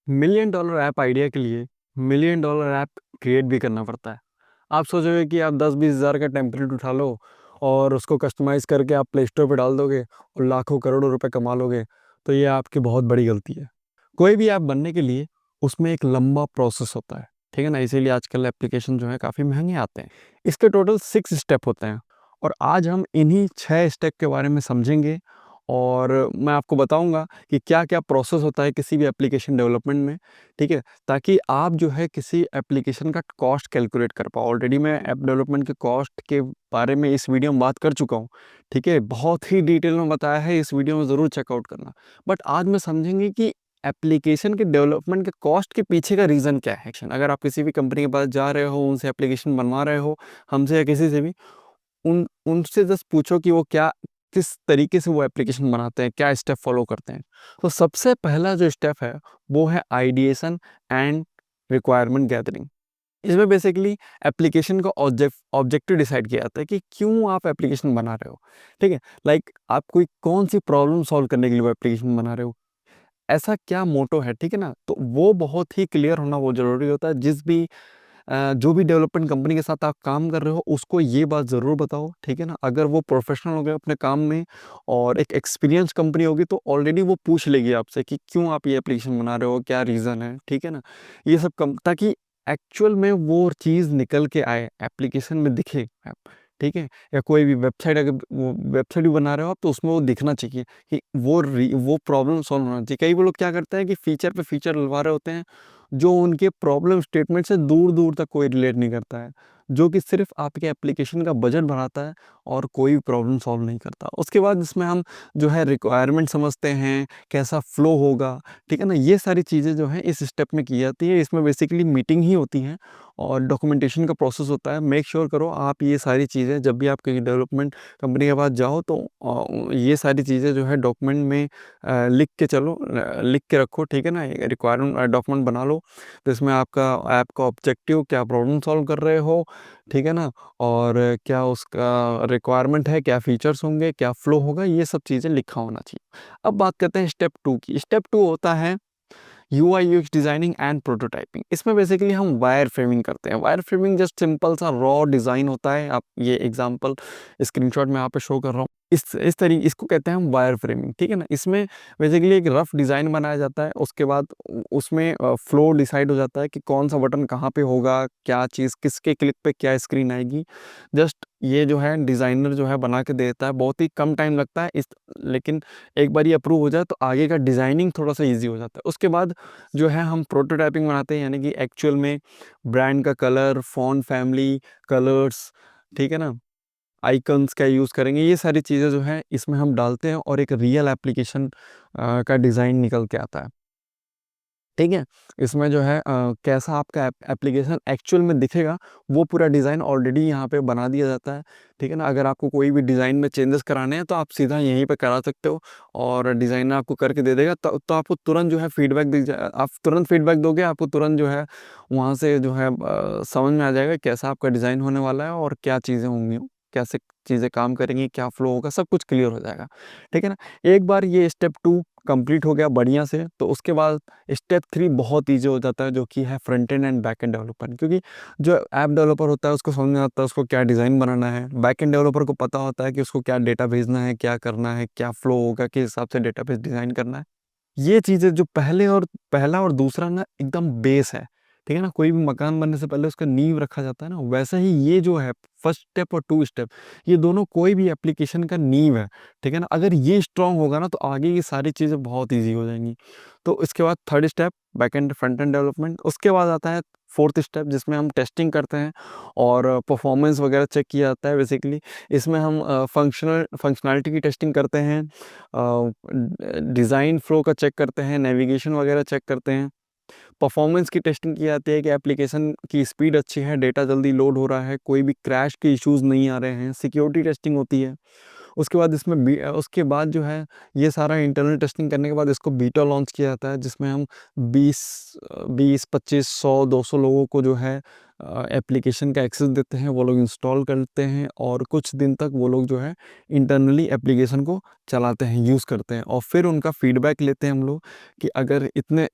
Million dollar app idea के लिए million dollar app create भी करना पड़ता है। आप सोचोगे कि आप 10-20 हज़ार का टेम्पलेट उठा लो और उसको कस्टमाइज़ करके आप प्ले स्टोर पे डाल दोगे और लाखों करोड़ों रुपए कमा लोगे, तो ये आपकी बहुत बड़ी गलती है। कोई भी ऐप बनने के लिए उसमें एक लंबा प्रोसेस होता है, ठीक है ना? इसीलिए आजकल एप्लीकेशन जो है काफ़ी महंगे आते हैं। इसके टोटल 6 स्टेप होते हैं और आज हम इन्हीं 6 स्टेप के बारे में समझेंगे और मैं आपको बताऊँगा कि क्या-क्या प्रोसेस होता है किसी भी एप्लीकेशन डेवलपमेंट में, ठीक है? ताकि आप जो है किसी एप्लीकेशन का कॉस्ट कैलकुलेट कर पाओ। ऑलरेडी मैं ऐप डेवलपमेंट के कॉस्ट के बारे में इस वीडियो में बात कर चुका हूँ, ठीक है? बहुत ही डिटेल में बताया है, इस वीडियो में ज़रूर चेकआउट करना। बट आज मैं समझेंगे कि एप्लीकेशन के डेवलपमेंट के कॉस्ट के पीछे का रीज़न क्या है? अगर आप किसी भी कंपनी के पास जा रहे हो, उनसे एप्लीकेशन बनवा रहे हो, हमसे या किसी से भी, उनसे जस्ट पूछो कि वो क्या किस तरीके से वो एप्लीकेशन बनाते हैं, क्या स्टेप फॉलो करते हैं। तो सबसे पहला जो स्टेप है वो है आइडिएशन एंड रिक्वायरमेंट गैदरिंग। इसमें बेसिकली एप्लीकेशन का ऑब्जेक्टिव डिसाइड किया जाता है कि क्यों आप एप्लीकेशन बना रहे हो, ठीक है? लाइक आप कोई कौन सी प्रॉब्लम सॉल्व करने के लिए वो एप्लीकेशन बना रहे हो, ऐसा क्या मोटो है, ठीक है ना? तो वो बहुत ही क्लियर होना बहुत ज़रूरी होता है। जो भी डेवलपमेंट कंपनी के साथ आप काम कर रहे हो उसको ये बात ज़रूर बताओ, ठीक है ना? अगर वो प्रोफेशनल हो गए अपने काम में और एक एक्सपीरियंस कंपनी होगी तो ऑलरेडी वो पूछ लेगी आपसे कि क्यों आप ये एप्लीकेशन बना रहे हो, क्या रीज़न है, ठीक है ना? ये सब कम ताकि एक्चुअल में वो चीज़ निकल के आए, एप्लीकेशन में दिखे ऐप, ठीक है? या कोई भी वेबसाइट, अगर वो वेबसाइट भी बना रहे हो आप तो उसमें वो दिखना चाहिए कि वो प्रॉब्लम सॉल्व होना चाहिए। कई वो लोग क्या करते हैं कि फीचर पे फीचर डलवा रहे होते हैं जो उनके प्रॉब्लम स्टेटमेंट से दूर-दूर तक कोई रिलेट नहीं करता है, जो कि सिर्फ़ आपके एप्लीकेशन का बजट बढ़ाता है और कोई प्रॉब्लम सॉल्व नहीं करता। उसके बाद इसमें हम जो है रिक्वायरमेंट समझते हैं, कैसा फ्लो होगा, ठीक है ना? ये सारी चीज़ें जो हैं इस स्टेप में की जाती है। इसमें बेसिकली मीटिंग ही होती हैं और डॉक्यूमेंटेशन का प्रोसेस होता है। मेक श्योर करो आप ये सारी चीज़ें जब भी आप कहीं डेवलपमेंट कंपनी के पास जाओ तो ये सारी चीज़ें जो है डॉक्यूमेंट में लिख के चलो, लिख के रखो, ठीक है ना? रिक्वायरमेंट डॉक्यूमेंट बना लो। तो इसमें आपका ऐप का ऑब्जेक्टिव, क्या प्रॉब्लम सॉल्व कर रहे हो, ठीक है ना? और क्या उसका रिक्वायरमेंट है, क्या फीचर्स होंगे, क्या फ्लो होगा, ये सब चीज़ें लिखा होना चाहिए। अब बात करते हैं स्टेप 2 की। स्टेप 2 होता है UI UX designing and prototyping. इसमें बेसिकली हम वायर फ्रेमिंग करते हैं। वायर फ्रेमिंग जस्ट सिंपल सा रॉ डिज़ाइन होता है। आप ये एग्जांपल स्क्रीनशॉट में यहाँ पे शो कर रहा हूँ। इसको कहते हैं हम वायर फ्रेमिंग, ठीक है ना? इसमें बेसिकली एक रफ डिज़ाइन बनाया जाता है, उसके बाद उसमें फ्लो डिसाइड हो जाता है कि कौन-सा बटन कहाँ पे होगा, क्या चीज़ किसके क्लिक पे क्या स्क्रीन आएगी। जस्ट ये जो है डिज़ाइनर जो है बना के दे देता है, बहुत ही कम टाइम लगता है लेकिन एक बार ये अप्रूव हो जाए तो आगे का डिज़ाइनिंग थोड़ा-सा ईज़ी हो जाता है। उसके बाद जो है हम प्रोटोटाइपिंग बनाते हैं, यानी कि एक्चुअल में ब्रांड का कलर, फ़ॉन्ट फैमिली, कलर्स, ठीक है ना? आइकन्स क्या यूज़ करेंगे, ये सारी चीज़ें जो हैं इसमें हम डालते हैं और एक रियल एप्लीकेशन का डिज़ाइन निकल के आता है। ठीक है? इसमें जो है कैसा आपका एप्लीकेशन एक्चुअल में दिखेगा, वो पूरा डिज़ाइन ऑलरेडी यहाँ पे बना दिया जाता है, ठीक है ना? अगर आपको कोई भी डिज़ाइन में चेंजेस कराने हैं, तो आप सीधा यहीं पे करा सकते हो और डिज़ाइनर आपको करके दे देगा। तो आपको तुरंत जो है फीडबैक दिख जाए, आप तुरंत फीडबैक दोगे, आपको तुरंत जो है वहाँ से जो है समझ में आ जाएगा कैसा आपका डिज़ाइन होने वाला है और क्या चीज़ें होंगी, कैसे चीज़ें काम करेंगी, क्या फ्लो होगा, सब कुछ क्लियर हो जाएगा, ठीक है ना? एक बार ये स्टेप 2 कंप्लीट हो गया बढ़िया से, तो उसके बाद स्टेप 3 बहुत ईज़ी हो जाता है, जो कि है front end and back and development. क्योंकि जो ऐप डेवलपर होता है उसको समझ में आता है उसको क्या डिज़ाइन बनाना है। बैक एंड डेवलपर को पता होता है कि उसको क्या डेटा भेजना है, क्या करना है, क्या फ्लो होगा, किस हिसाब से डेटाबेस डिज़ाइन करना है। ये चीज़ें जो पहला और दूसरा ना एकदम बेस है, ठीक है ना? कोई भी मकान बनने से पहले उसका नींव रखा जाता है ना, वैसे ही ये जो है फर्स्ट स्टेप और 2 स्टेप, ये दोनों कोई भी एप्लीकेशन का नींव है, ठीक है ना? अगर ये स्ट्रॉन्ग होगा ना तो आगे की सारी चीज़ें बहुत ईज़ी हो जाएँगी। तो इसके बाद third step back and front end development, उसके बाद आता है फोर्थ स्टेप जिसमें हम टेस्टिंग करते हैं और परफॉर्मेंस वगैरह चेक किया जाता है बेसिकली। इसमें हम फंक्शनैलिटी की टेस्टिंग करते हैं, डिज़ाइन फ्लो का चेक करते हैं, नेविगेशन वगैरह चेक करते हैं। परफॉर्मेंस की टेस्टिंग की जाती है कि एप्लीकेशन की स्पीड अच्छी है, डेटा जल्दी लोड हो रहा है, कोई भी क्रैश के इश्यूज़ नहीं आ रहे हैं। सिक्योरिटी टेस्टिंग होती है। उसके बाद जो है ये सारा इंटरनल टेस्टिंग करने के बाद इसको बीटा लॉन्च किया जाता है, जिसमें हम 20, 25, 100, 200 लोगों को जो है एप्लीकेशन का एक्सेस देते हैं, वो लोग इंस्टॉल करते हैं और कुछ दिन तक वो लोग जो है इंटरनली एप्लीकेशन को चलाते हैं, यूज़ करते हैं और फिर उनका फीडबैक लेते हैं हम लोग कि अगर इतने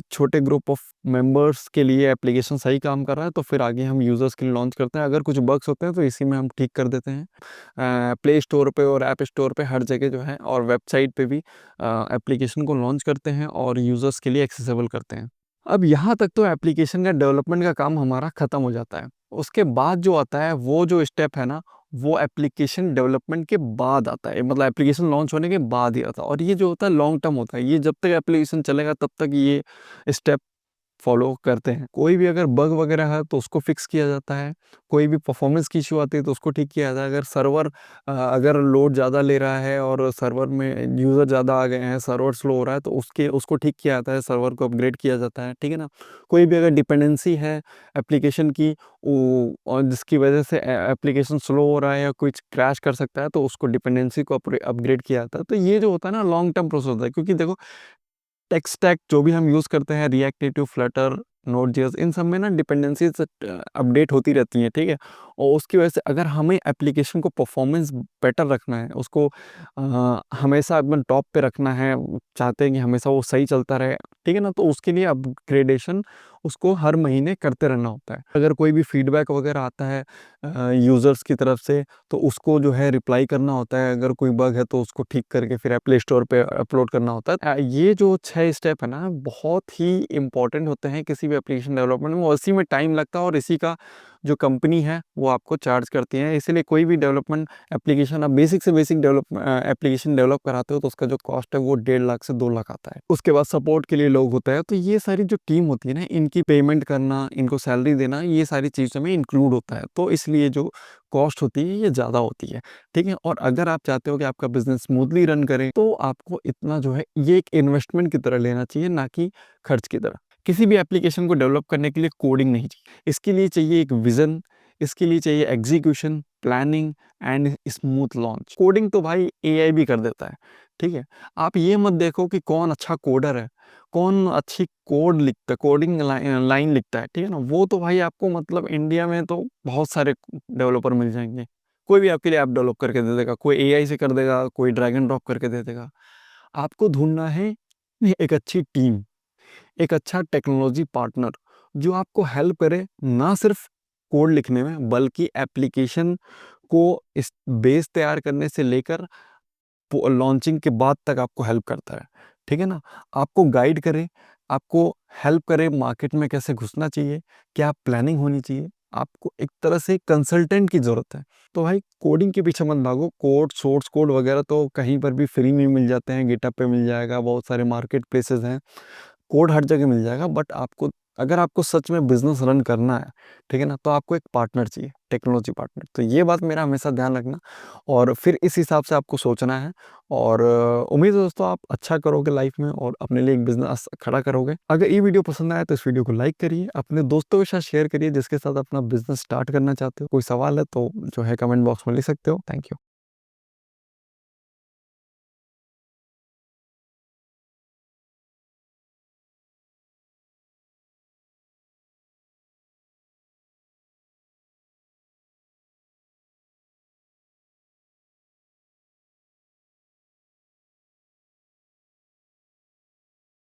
छोटे ग्रुप ऑफ मेंबर्स के लिए एप्लीकेशन सही काम कर रहा है तो फिर आगे हम यूज़र्स के लिए लॉन्च करते हैं। अगर कुछ बग्स होते हैं तो इसी में हम ठीक कर देते हैं। प्ले स्टोर पे और ऐप स्टोर पे हर जगह जो है और वेबसाइट पे भी एप्लीकेशन को लॉन्च करते हैं और यूज़र्स के लिए एक्सेसिबल करते हैं। अब यहाँ तक तो एप्लीकेशन का डेवलपमेंट का काम हमारा ख़त्म हो जाता है। उसके बाद जो आता है वो जो स्टेप है ना, वो एप्लीकेशन डेवलपमेंट के बाद आता है, मतलब एप्लीकेशन लॉन्च होने के बाद ही आता है और ये जो होता है लॉन्ग टर्म होता है। ये जब तक एप्लीकेशन चलेगा तब तक ये स्टेप फॉलो करते हैं। कोई भी अगर बग वगैरह है तो उसको फिक्स किया जाता है, कोई भी परफॉर्मेंस की इशू आती है तो उसको ठीक किया जाता है। अगर सर्वर अगर लोड ज़्यादा ले रहा है और सर्वर में यूज़र ज़्यादा आ गए हैं, सर्वर स्लो हो रहा है तो उसको ठीक किया जाता है, सर्वर को अपग्रेड किया जाता है, ठीक है ना। कोई भी अगर डिपेंडेंसी है एप्लीकेशन की और जिसकी वजह से एप्लीकेशन स्लो हो रहा है या कुछ क्रैश कर सकता है तो उसको डिपेंडेंसी को अपग्रेड किया जाता है। तो ये जो होता है ना लॉन्ग टर्म प्रोसेस होता है, क्योंकि देखो टेक स्टैक जो भी हम यूज़ करते हैं, react native, flutter, node JS, इन सब में ना डिपेंडेंसीज अपडेट होती रहती हैं, ठीक है। और उसकी वजह से अगर हमें एप्लीकेशन को परफॉर्मेंस बेटर रखना है, उसको हमेशा एकदम टॉप पे रखना है, चाहते हैं कि हमेशा वो सही चलता रहे, ठीक है ना, तो उसके लिए अपग्रेडेशन उसको हर महीने करते रहना होता है। अगर कोई भी फीडबैक वगैरह आता है यूज़र्स की तरफ से तो उसको जो है रिप्लाई करना होता है। अगर कोई बग है तो उसको ठीक करके फिर प्ले स्टोर पे अपलोड करना होता है। ये जो 6 स्टेप है ना बहुत ही इंपॉर्टेंट होते हैं किसी भी एप्लीकेशन डेवलपमेंट में, और इसी में टाइम लगता है और इसी का जो कंपनी है वो आपको चार्ज करती है। इसीलिए कोई भी डेवलपमेंट एप्लीकेशन आप बेसिक से बेसिक एप्लीकेशन डेवलप कराते हो तो उसका जो कॉस्ट है वो 1.5 लाख से 2 लाख आता है। उसके बाद सपोर्ट के लिए लोग होता है। तो ये सारी जो टीम होती है ना, इनकी पेमेंट करना, इनको सैलरी देना, ये सारी चीज़ों में इंक्लूड होता है। तो इसलिए जो कॉस्ट होती है ये ज़्यादा होती है, ठीक है। और अगर आप चाहते हो कि आपका बिजनेस स्मूथली रन करे तो आपको इतना जो है ये एक इन्वेस्टमेंट की तरह लेना चाहिए, ना कि खर्च की तरह। किसी भी एप्लीकेशन को डेवलप करने के लिए कोडिंग नहीं चाहिए, इसके लिए चाहिए एक विजन, इसके लिए चाहिए execution, planning and smooth launch. Coding तो भाई एआई भी कर देता है, ठीक है। आप ये मत देखो कि कौन अच्छा कोडर है, कौन अच्छी कोड लिखता है, कोडिंग लाइन लिखता है, ठीक है ना। वो तो भाई आपको मतलब इंडिया में तो बहुत सारे डेवलपर मिल जाएंगे, कोई भी आपके लिए ऐप डेवलप करके दे देगा, कोई एआई से कर देगा, कोई ड्रैग एंड ड्रॉप करके दे देगा। आपको ढूंढना है एक अच्छी टीम, एक अच्छा टेक्नोलॉजी पार्टनर जो आपको हेल्प करे ना सिर्फ कोड लिखने में, बल्कि एप्लीकेशन को इस बेस तैयार करने से लेकर लॉन्चिंग के बाद तक आपको हेल्प करता है, ठीक है ना। आपको गाइड करे, आपको हेल्प करे मार्केट में कैसे घुसना चाहिए, क्या प्लानिंग होनी चाहिए। आपको एक तरह से कंसल्टेंट की ज़रूरत है। तो भाई कोडिंग के पीछे मत भागो, कोड सोर्स कोड वगैरह तो कहीं पर भी फ्री में मिल जाते हैं, गिटहब पे मिल जाएगा, बहुत सारे मार्केट प्लेसेस हैं, कोड हर जगह मिल जाएगा। बट आपको अगर आपको सच में बिजनेस रन करना है, ठीक है ना, तो आपको एक पार्टनर चाहिए, टेक्नोलॉजी पार्टनर। तो ये बात मेरा हमेशा ध्यान रखना और फिर इस हिसाब से आपको सोचना है। और उम्मीद है दोस्तों आप अच्छा करोगे लाइफ में और अपने लिए एक बिजनेस खड़ा करोगे। अगर ये वीडियो पसंद आया तो इस वीडियो को लाइक करिए, अपने दोस्तों के साथ शेयर करिए जिसके साथ अपना बिजनेस स्टार्ट करना चाहते हो। कोई सवाल है तो जो है कमेंट बॉक्स में लिख सकते हो। Thank you.